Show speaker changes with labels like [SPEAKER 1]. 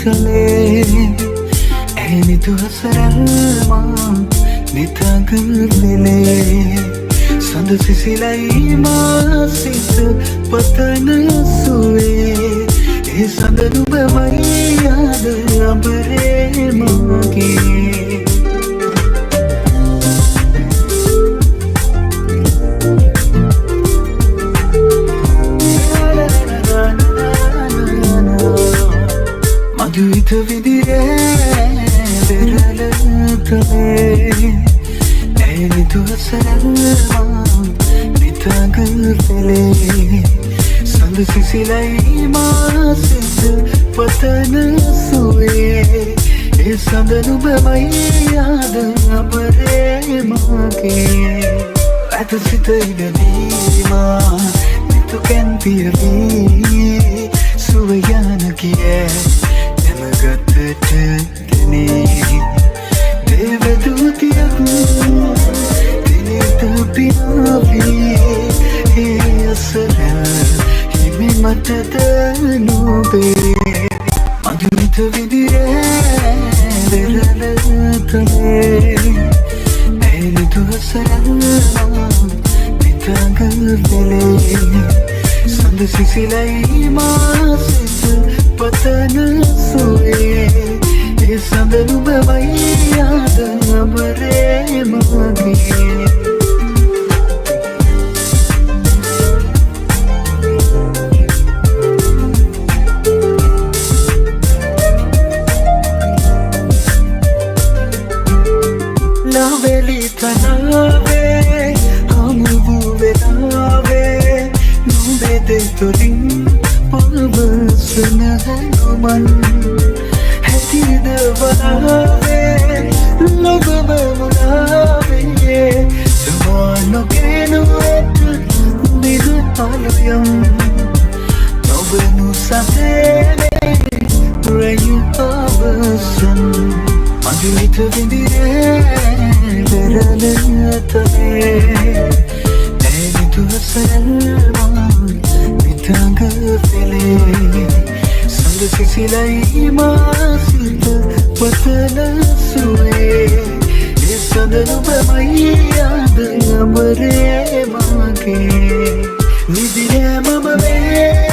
[SPEAKER 1] කලේ ඇනිතු හසරල්මා නිතග පෙළේ සඳ සිසිලයි මා සිත පතන සුවේ ඒ සඳ නුඹමයි යාද අඹරේ මාගේ මధుවිත විදිරේ වෙරළ කලේ ඇනිතු හසරල්මා නිතග පෙළේ සඳ සිසිලයි මා සිත පතන සුවේ ඒ සඳ නුඹමයි යාද අඹරේ මාගේ ඇත සිත ඉඩදීමා නිතු කැන්පියවී සුව යන කිය නැමගතට දෙනේ දේවදූතියක් දිනේත පිනාවී ඒ අසර හිමි මටද නොබේ මధుවිත විදිරේ වෙරළ කලේ ඇනිතු හසරල්මා නිතග පෙළේ සඳ සිසිලයි මා සිත පතන සුවේ ඒ සඳ නුඹමයි යාද අඹරේ මාගේ ලාවෙලි තනාවේ හමුවූ වෙලාවේ නුඹේ දෙ තුලින් පවසන හැඟුමන් හැටිද වලාවේ ලොබම මුලාවේ තමා නොගෙනුවත් දිග අලුයම් නොබනු සතේ රැයු අවසන් මధుවිත විදිරේ වෙරළ කලේ ඇනිතු හසරල්මා නිතග පෙළේ සඳ සිසිලයි මා සිත පතන සුවේ ඒ සඳ නුඹමයි යාද අඹරේ මාගේ නිදිරෑ මම වේ